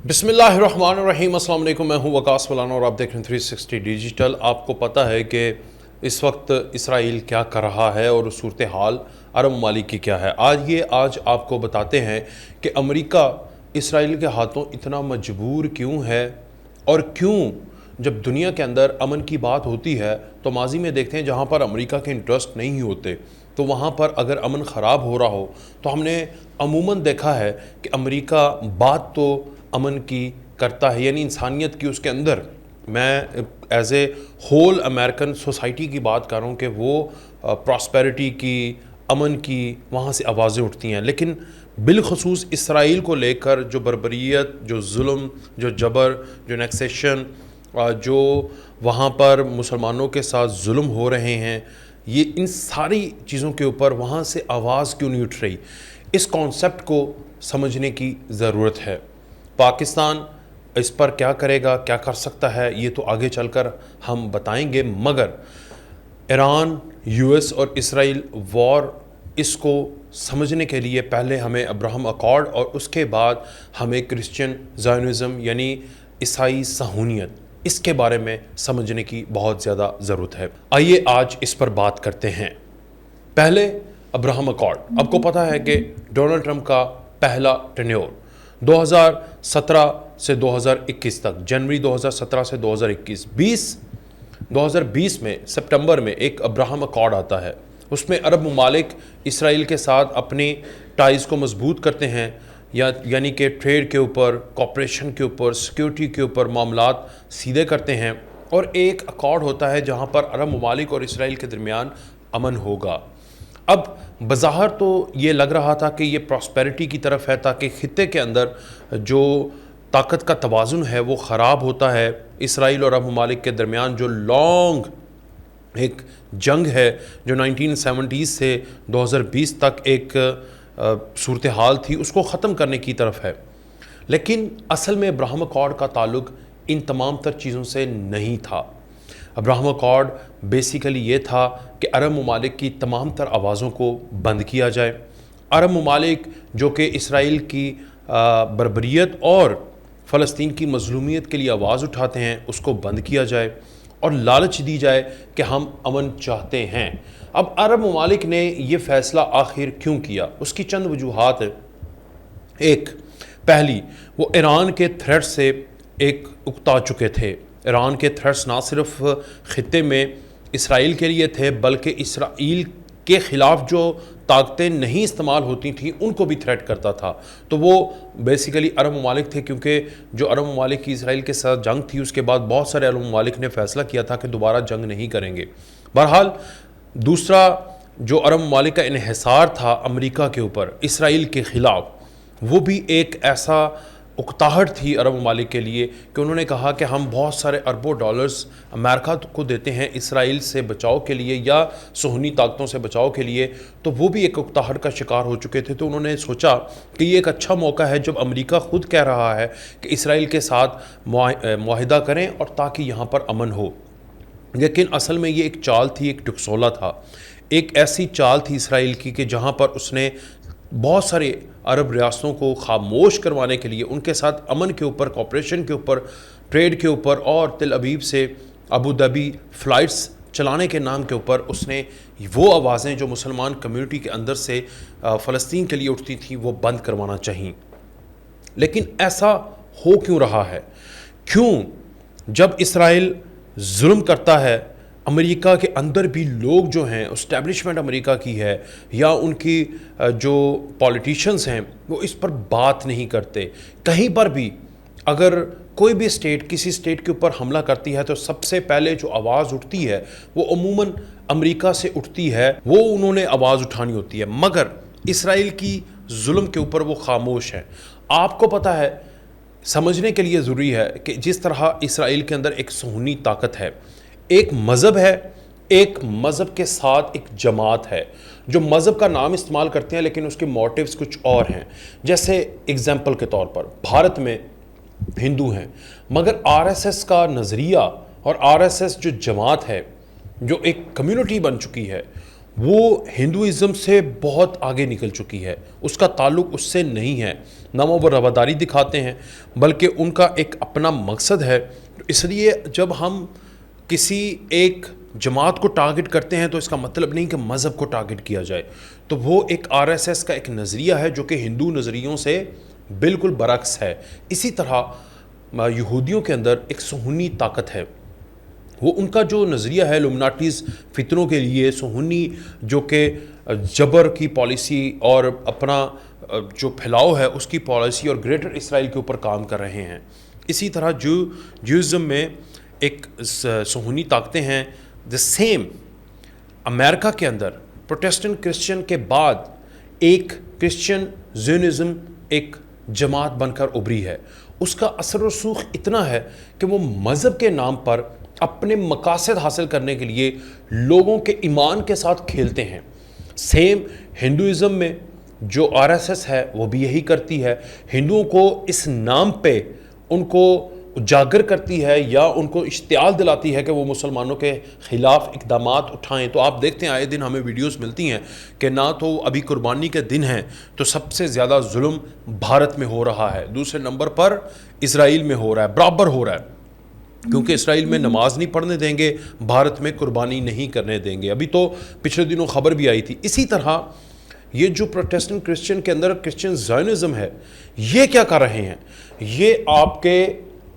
بسم اللہ الرحمن الرحیم۔ السلام علیکم، میں ہوں وقاص مولانا اور آپ دیکھ رہے ہیں 360 ڈیجیٹل۔ آپ کو پتہ ہے کہ اس وقت اسرائیل کیا کر رہا ہے اور صورتحال عرب ممالک کی کیا ہے۔ آج آپ کو بتاتے ہیں کہ امریکہ اسرائیل کے ہاتھوں اتنا مجبور کیوں ہے، اور کیوں جب دنیا کے اندر امن کی بات ہوتی ہے تو ماضی میں دیکھتے ہیں جہاں پر امریکہ کے انٹرسٹ نہیں ہوتے تو وہاں پر اگر امن خراب ہو رہا ہو تو ہم نے عموماً دیکھا ہے کہ امریکہ بات تو امن کی کرتا ہے، یعنی انسانیت کی اس کے اندر۔ میں as a whole American society کی بات کر رہا ہوں کہ وہ پراسپیرٹی کی، امن کی وہاں سے آوازیں اٹھتی ہیں، لیکن بالخصوص اسرائیل کو لے کر جو بربریت، جو ظلم، جو جبر، جو نیکسیشن، جو وہاں پر مسلمانوں کے ساتھ ظلم ہو رہے ہیں، یہ ان ساری چیزوں کے اوپر وہاں سے آواز کیوں نہیں اٹھ رہی؟ اس کانسیپٹ کو سمجھنے کی ضرورت ہے۔ پاکستان اس پر کیا کرے گا، کیا کر سکتا ہے، یہ تو آگے چل کر ہم بتائیں گے، مگر ایران، یو ایس اور اسرائیل وار، اس کو سمجھنے کے لیے پہلے ہمیں ابراہم اکارڈ اور اس کے بعد ہمیں کرسچین زائونزم یعنی عیسائی صہیونیت، اس کے بارے میں سمجھنے کی بہت زیادہ ضرورت ہے۔ آئیے آج اس پر بات کرتے ہیں۔ پہلے ابراہم اکارڈ، آپ کو پتہ ہے کہ ڈونلڈ ٹرمپ کا پہلا ٹینیور 2017 سے 2021 تک، جنوری 2017 سے 2020 میں سپٹمبر میں ایک ابراہم اکارڈ آتا ہے۔ اس میں عرب ممالک اسرائیل کے ساتھ اپنی ٹائز کو مضبوط کرتے ہیں، یعنی کہ ٹریڈ کے اوپر، کوپریشن کے اوپر، سیکیورٹی کے اوپر معاملات سیدھے کرتے ہیں، اور ایک اکارڈ ہوتا ہے جہاں پر عرب ممالک اور اسرائیل کے درمیان امن ہوگا۔ اب بظاہر تو یہ لگ رہا تھا کہ یہ پراسپیرٹی کی طرف ہے، تاکہ خطے کے اندر جو طاقت کا توازن ہے وہ خراب ہوتا ہے۔ اسرائیل اور عرب ممالک کے درمیان جو لانگ ایک جنگ ہے، جو 1970 سے 2020 تک ایک صورتحال تھی، اس کو ختم کرنے کی طرف ہے۔ لیکن اصل میں ابراہم اکارڈ کا تعلق ان تمام تر چیزوں سے نہیں تھا۔ ابراہم اکارڈ بیسیکلی یہ تھا کہ عرب ممالک کی تمام تر آوازوں کو بند کیا جائے۔ عرب ممالک جو کہ اسرائیل کی بربریت اور فلسطین کی مظلومیت کے لیے آواز اٹھاتے ہیں، اس کو بند کیا جائے اور لالچ دی جائے کہ ہم امن چاہتے ہیں۔ اب عرب ممالک نے یہ فیصلہ آخر کیوں کیا؟ اس کی چند وجوہات ہیں۔ ایک، پہلی، وہ ایران کے تھریٹ سے ایک اکتا چکے تھے۔ ایران کے تھریٹس نہ صرف خطے میں اسرائیل کے لیے تھے، بلکہ اسرائیل کے خلاف جو طاقتیں نہیں استعمال ہوتی تھیں ان کو بھی تھریٹ کرتا تھا۔ تو وہ بیسیکلی عرب ممالک تھے، کیونکہ جو عرب ممالک کی اسرائیل کے ساتھ جنگ تھی، اس کے بعد بہت سارے عرب ممالک نے فیصلہ کیا تھا کہ دوبارہ جنگ نہیں کریں گے۔ بہرحال دوسرا جو عرب ممالک کا انحصار تھا امریکہ کے اوپر اسرائیل کے خلاف، وہ بھی ایک ایسا اکتاہٹ تھی عرب ممالک کے لیے کہ انہوں نے کہا کہ ہم بہت سارے اربوں ڈالرز امریکہ کو دیتے ہیں اسرائیل سے بچاؤ کے لیے یا صہیونی طاقتوں سے بچاؤ کے لیے، تو وہ بھی ایک اکتاہٹ کا شکار ہو چکے تھے۔ تو انہوں نے سوچا کہ یہ ایک اچھا موقع ہے جب امریکہ خود کہہ رہا ہے کہ اسرائیل کے ساتھ معاہدہ کریں اور تاکہ یہاں پر امن ہو۔ لیکن اصل میں یہ ایک چال تھی، ایک ٹکسولا تھا، ایک ایسی چال تھی اسرائیل کی کہ جہاں پر اس نے بہت سارے عرب ریاستوں کو خاموش کروانے کے لیے ان کے ساتھ امن کے اوپر، کوپریشن کے اوپر، ٹریڈ کے اوپر اور تل ابیب سے ابوظہبی فلائٹس چلانے کے نام کے اوپر اس نے وہ آوازیں جو مسلمان کمیونٹی کے اندر سے فلسطین کے لیے اٹھتی تھیں وہ بند کروانا چاہیے۔ لیکن ایسا ہو کیوں رہا ہے؟ کیوں جب اسرائیل ظلم کرتا ہے، امریکہ کے اندر بھی لوگ جو ہیں، اسٹیبلشمنٹ امریکہ کی ہے یا ان کی جو پولیٹیشنز ہیں، وہ اس پر بات نہیں کرتے۔ کہیں پر بھی اگر کوئی بھی اسٹیٹ کسی اسٹیٹ کے اوپر حملہ کرتی ہے تو سب سے پہلے جو آواز اٹھتی ہے وہ عموماً امریکہ سے اٹھتی ہے، وہ انہوں نے آواز اٹھانی ہوتی ہے، مگر اسرائیل کی ظلم کے اوپر وہ خاموش ہیں۔ آپ کو پتہ ہے، سمجھنے کے لیے ضروری ہے کہ جس طرح اسرائیل کے اندر ایک صہیونی طاقت ہے، ایک مذہب ہے، ایک مذہب کے ساتھ ایک جماعت ہے جو مذہب کا نام استعمال کرتے ہیں لیکن اس کے موٹیوز کچھ اور ہیں۔ جیسے اگزامپل کے طور پر بھارت میں ہندو ہیں، مگر آر ایس ایس کا نظریہ اور آر ایس ایس جو جماعت ہے، جو ایک کمیونٹی بن چکی ہے، وہ ہندوازم سے بہت آگے نکل چکی ہے، اس کا تعلق اس سے نہیں ہے، نہ وہ رواداری دکھاتے ہیں بلکہ ان کا ایک اپنا مقصد ہے۔ اس لیے جب ہم کسی ایک جماعت کو ٹارگٹ کرتے ہیں تو اس کا مطلب نہیں کہ مذہب کو ٹارگٹ کیا جائے، تو وہ ایک آر ایس ایس کا ایک نظریہ ہے جو کہ ہندو نظریوں سے بالکل برعکس ہے۔ اسی طرح یہودیوں کے اندر ایک صہیونی طاقت ہے، وہ ان کا جو نظریہ ہے لومناٹیز فتنوں کے لیے صہیونی، جو کہ جبر کی پالیسی اور اپنا جو پھیلاؤ ہے اس کی پالیسی اور گریٹر اسرائیل کے اوپر کام کر رہے ہیں۔ اسی طرح جوئزم میں ایک صہیونی طاقتیں ہیں۔ the same امریکہ کے اندر پروٹیسٹنٹ کرسچن کے بعد ایک کرسچن زیونزم ایک جماعت بن کر ابھری ہے۔ اس کا اثر و رسوخ اتنا ہے کہ وہ مذہب کے نام پر اپنے مقاصد حاصل کرنے کے لیے لوگوں کے ایمان کے ساتھ کھیلتے ہیں۔ سیم ہندوازم میں جو آر ایس ایس ہے وہ بھی یہی کرتی ہے، ہندوؤں کو اس نام پہ ان کو اجاگر کرتی ہے یا ان کو اشتعال دلاتی ہے کہ وہ مسلمانوں کے خلاف اقدامات اٹھائیں۔ تو آپ دیکھتے ہیں آئے دن ہمیں ویڈیوز ملتی ہیں کہ نہ تو ابھی قربانی کے دن ہیں تو سب سے زیادہ ظلم بھارت میں ہو رہا ہے، دوسرے نمبر پر اسرائیل میں ہو رہا ہے، برابر ہو رہا ہے، کیونکہ اسرائیل میں نماز نہیں پڑھنے دیں گے، بھارت میں قربانی نہیں کرنے دیں گے۔ ابھی تو پچھلے دنوں خبر بھی آئی تھی۔ اسی طرح یہ جو پروٹیسٹنٹ کرسچن کے اندر کرسچن زائنزم ہے، یہ کیا کر رہے ہیں؟ یہ آپ کے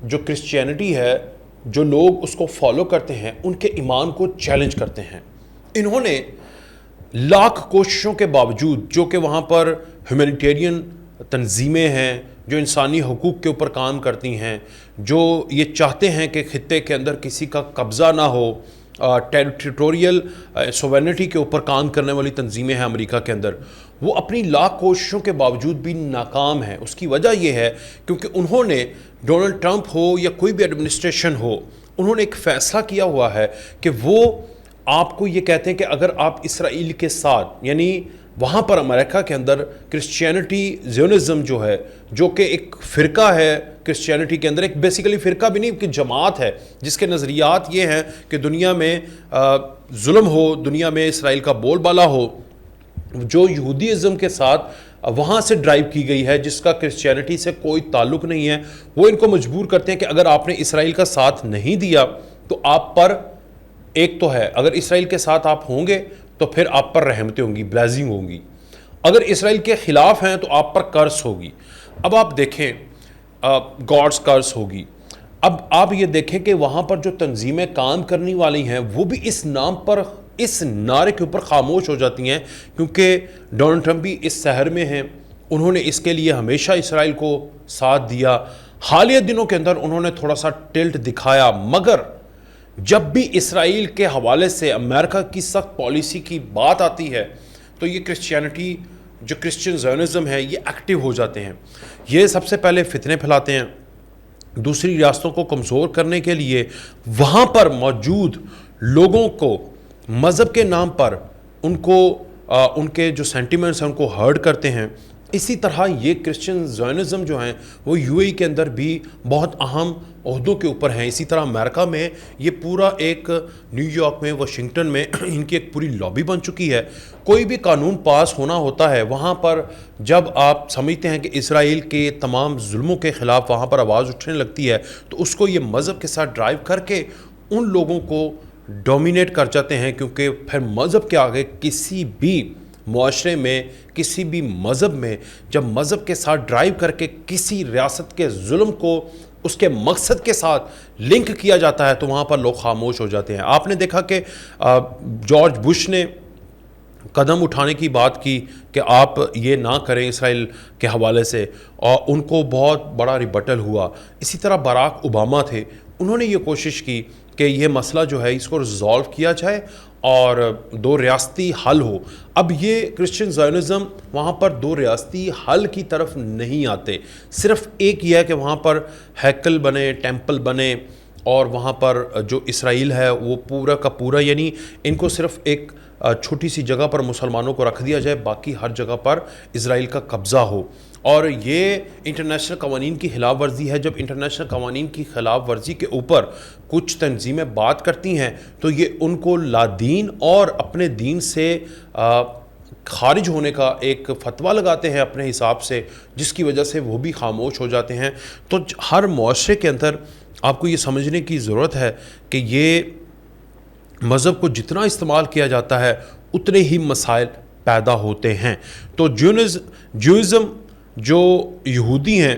جو کرسچینٹی ہے، جو لوگ اس کو فالو کرتے ہیں، ان کے ایمان کو چیلنج کرتے ہیں۔ انہوں نے لاکھ کوششوں کے باوجود، جو کہ وہاں پر ہیومینیٹیرین تنظیمیں ہیں جو انسانی حقوق کے اوپر کام کرتی ہیں، جو یہ چاہتے ہیں کہ خطے کے اندر کسی کا قبضہ نہ ہو، ٹیریٹوریل سوورنٹی کے اوپر کام کرنے والی تنظیمیں ہیں امریکہ کے اندر، وہ اپنی لاکھ کوششوں کے باوجود بھی ناکام ہیں۔ اس کی وجہ یہ ہے کیونکہ انہوں نے ڈونلڈ ٹرمپ ہو یا کوئی بھی ایڈمنسٹریشن ہو، انہوں نے ایک فیصلہ کیا ہوا ہے کہ وہ آپ کو یہ کہتے ہیں کہ اگر آپ اسرائیل کے ساتھ، یعنی وہاں پر امریکہ کے اندر کرسچینٹی زیونزم جو ہے، جو کہ ایک فرقہ ہے کرسچینٹی کے اندر، ایک بیسیکلی فرقہ بھی نہیں کہ جماعت ہے، جس کے نظریات یہ ہیں کہ دنیا میں ظلم ہو، دنیا میں اسرائیل کا بول بالا ہو، جو یہودیزم کے ساتھ وہاں سے ڈرائیو کی گئی ہے، جس کا کرسچینٹی سے کوئی تعلق نہیں ہے۔ وہ ان کو مجبور کرتے ہیں کہ اگر آپ نے اسرائیل کا ساتھ نہیں دیا تو آپ پر ایک تو ہے، اگر اسرائیل کے ساتھ آپ ہوں گے تو پھر آپ پر رحمتیں ہوں گی، بلیسنگ ہوں گی، اگر اسرائیل کے خلاف ہیں تو آپ پر کرس ہوگی۔ اب آپ دیکھیں گاڈز کرس ہوگی۔ اب آپ یہ دیکھیں کہ وہاں پر جو تنظیمیں کام کرنے والی ہیں وہ بھی اس نام پر، اس نعرے کے اوپر خاموش ہو جاتی ہیں، کیونکہ ڈونلڈ ٹرمپ بھی اس سحر میں ہیں، انہوں نے اس کے لیے ہمیشہ اسرائیل کو ساتھ دیا۔ حالیہ دنوں کے اندر انہوں نے تھوڑا سا ٹلٹ دکھایا، مگر جب بھی اسرائیل کے حوالے سے امریکہ کی سخت پالیسی کی بات آتی ہے تو یہ کرسچینٹی، جو کرسچن زائنزم ہے، یہ ایکٹیو ہو جاتے ہیں۔ یہ سب سے پہلے فتنے پھیلاتے ہیں، دوسری ریاستوں کو کمزور کرنے کے لیے وہاں پر موجود لوگوں کو مذہب کے نام پر ان کے جو سینٹیمنٹس ہیں ان کو ہرٹ کرتے ہیں۔ اسی طرح یہ کرسچن زائنزم جو ہیں وہ یو اے ای کے اندر بھی بہت اہم عہدوں کے اوپر ہیں۔ اسی طرح امریکہ میں یہ پورا ایک نیو یارک میں، واشنگٹن میں ان کی ایک پوری لابی بن چکی ہے۔ کوئی بھی قانون پاس ہونا ہوتا ہے وہاں پر، جب آپ سمجھتے ہیں کہ اسرائیل کے تمام ظلموں کے خلاف وہاں پر آواز اٹھنے لگتی ہے تو اس کو یہ مذہب کے ساتھ ڈرائیو کر کے ان لوگوں کو ڈومینیٹ کر جاتے ہیں، کیونکہ پھر مذہب کے آگے کسی بھی معاشرے میں، کسی بھی مذہب میں جب مذہب کے ساتھ ڈرائیو کر کے کسی ریاست کے ظلم کو اس کے مقصد کے ساتھ لنک کیا جاتا ہے تو وہاں پر لوگ خاموش ہو جاتے ہیں۔ آپ نے دیکھا کہ جارج بش نے قدم اٹھانے کی بات کی کہ آپ یہ نہ کریں اسرائیل کے حوالے سے، اور ان کو بہت بڑا ریبٹل ہوا۔ اسی طرح باراک اوباما تھے، انہوں نے یہ کوشش کی کہ یہ مسئلہ جو ہے اس کو ریزالو کیا جائے اور دو ریاستی حل ہو۔ اب یہ کرسچن زائنزم وہاں پر دو ریاستی حل کی طرف نہیں آتے، صرف ایک یہ ہے کہ وہاں پر ہیکل بنے، ٹیمپل بنے، اور وہاں پر جو اسرائیل ہے وہ پورا کا پورا، یعنی ان کو صرف ایک چھوٹی سی جگہ پر مسلمانوں کو رکھ دیا جائے، باقی ہر جگہ پر اسرائیل کا قبضہ ہو، اور یہ انٹرنیشنل قوانین کی خلاف ورزی ہے. جب انٹرنیشنل قوانین کی خلاف ورزی کے اوپر کچھ تنظیمیں بات کرتی ہیں تو یہ ان کو لادین اور اپنے دین سے خارج ہونے کا ایک فتویٰ لگاتے ہیں اپنے حساب سے، جس کی وجہ سے وہ بھی خاموش ہو جاتے ہیں. تو ہر معاشرے کے اندر آپ کو یہ سمجھنے کی ضرورت ہے کہ یہ مذہب کو جتنا استعمال کیا جاتا ہے اتنے ہی مسائل پیدا ہوتے ہیں. تو جیوئزم جو یہودی ہیں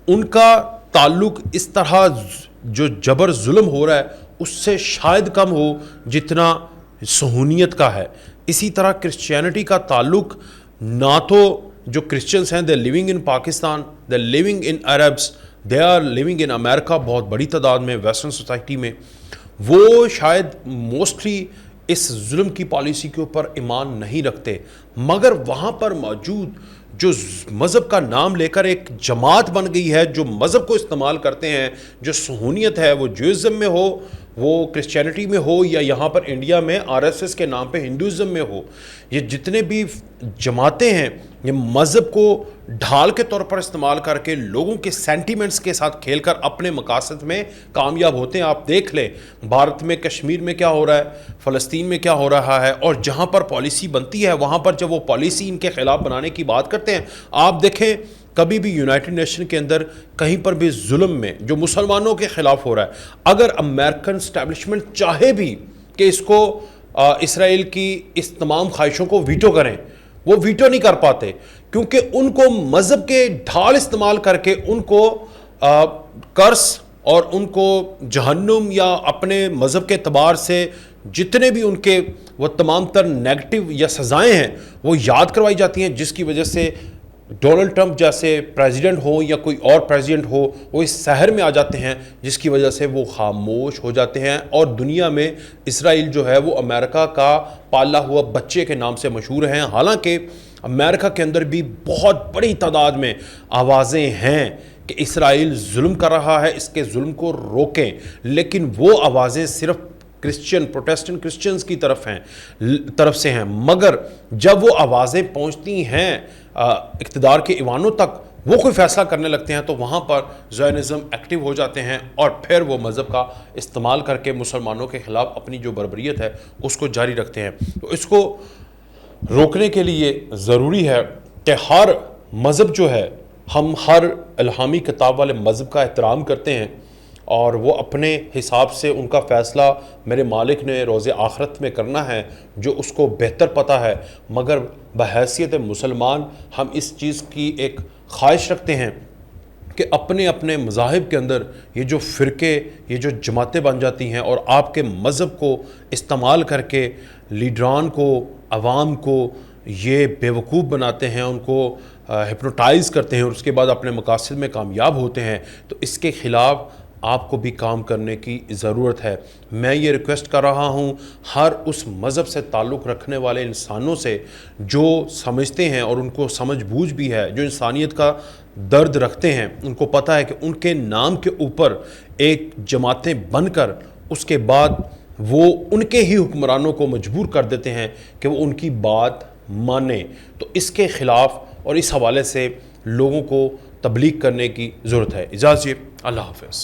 ان کا تعلق اس طرح جو جبر ظلم ہو رہا ہے اس سے شاید کم ہو جتنا صہیونیت کا ہے. اسی طرح کرسچینٹی کا تعلق نہ تو جو کرسچنس ہیں they living in Pakistan, they living in Arabs, they are living in America, بہت بڑی تعداد میں ویسٹرن سوسائٹی میں، وہ شاید موسٹلی اس ظلم کی پالیسی کے اوپر ایمان نہیں رکھتے، مگر وہاں پر موجود جو مذہب کا نام لے کر ایک جماعت بن گئی ہے جو مذہب کو استعمال کرتے ہیں، جو صہیونیت ہے، وہ جیوئزم میں ہو، وہ کرسچینٹی میں ہو، یا یہاں پر انڈیا میں RSS کے نام پہ ہندوازم میں ہو، یہ جتنے بھی جماعتیں ہیں یہ مذہب کو ڈھال کے طور پر استعمال کر کے لوگوں کے سینٹیمنٹس کے ساتھ کھیل کر اپنے مقاصد میں کامیاب ہوتے ہیں. آپ دیکھ لیں بھارت میں کشمیر میں کیا ہو رہا ہے، فلسطین میں کیا ہو رہا ہے، اور جہاں پر پالیسی بنتی ہے وہاں پر جب وہ پالیسی ان کے خلاف بنانے کی بات کرتے ہیں، آپ دیکھیں کبھی بھی یونائٹڈ نیشن کے اندر کہیں پر بھی ظلم میں جو مسلمانوں کے خلاف ہو رہا ہے، اگر امریکن اسٹیبلشمنٹ چاہے بھی کہ اس کو اسرائیل کی اس تمام خواہشوں کو ویٹو کریں، وہ ویٹو نہیں کر پاتے، کیونکہ ان کو مذہب کے ڈھال استعمال کر کے ان کو کرس اور ان کو جہنم یا اپنے مذہب کے اعتبار سے جتنے بھی ان کے وہ تمام تر نیگٹو یا سزائیں ہیں وہ یاد کروائی جاتی ہیں، جس کی وجہ سے ڈونلڈ ٹرمپ جیسے پریزیڈنٹ ہو یا کوئی اور پریزیڈنٹ ہو وہ اس سحر میں آ جاتے ہیں، جس کی وجہ سے وہ خاموش ہو جاتے ہیں. اور دنیا میں اسرائیل جو ہے وہ امریکہ کا پالا ہوا بچے کے نام سے مشہور ہیں. حالانکہ امریکہ کے اندر بھی بہت بڑی تعداد میں آوازیں ہیں کہ اسرائیل ظلم کر رہا ہے، اس کے ظلم کو روکیں، لیکن وہ آوازیں صرف پروٹیسٹنٹ کرسچنز کی طرف سے ہیں. مگر جب وہ آوازیں پہنچتی ہیں اقتدار کے ایوانوں تک، وہ کوئی فیصلہ کرنے لگتے ہیں تو وہاں پر زائنزم ایکٹیو ہو جاتے ہیں اور پھر وہ مذہب کا استعمال کر کے مسلمانوں کے خلاف اپنی جو بربریت ہے اس کو جاری رکھتے ہیں. تو اس کو روکنے کے لیے ضروری ہے کہ ہر مذہب جو ہے، ہم ہر الہامی کتاب والے مذہب کا احترام کرتے ہیں اور وہ اپنے حساب سے ان کا فیصلہ میرے مالک نے روز آخرت میں کرنا ہے جو اس کو بہتر پتہ ہے. مگر بحیثیت مسلمان ہم اس چیز کی ایک خواہش رکھتے ہیں کہ اپنے اپنے مذاہب کے اندر یہ جو فرقے، یہ جو جماعتیں بن جاتی ہیں اور آپ کے مذہب کو استعمال کر کے لیڈران کو، عوام کو یہ بیوقوف بناتے ہیں، ان کو ہپنوٹائز کرتے ہیں اور اس کے بعد اپنے مقاصد میں کامیاب ہوتے ہیں، تو اس کے خلاف آپ کو بھی کام کرنے کی ضرورت ہے. میں یہ ریکویسٹ کر رہا ہوں ہر اس مذہب سے تعلق رکھنے والے انسانوں سے جو سمجھتے ہیں اور ان کو سمجھ بوجھ بھی ہے، جو انسانیت کا درد رکھتے ہیں، ان کو پتہ ہے کہ ان کے نام کے اوپر ایک جماعتیں بن کر اس کے بعد وہ ان کے ہی حکمرانوں کو مجبور کر دیتے ہیں کہ وہ ان کی بات مانیں. تو اس کے خلاف اور اس حوالے سے لوگوں کو تبلیغ کرنے کی ضرورت ہے. اجازت، اللہ حافظ.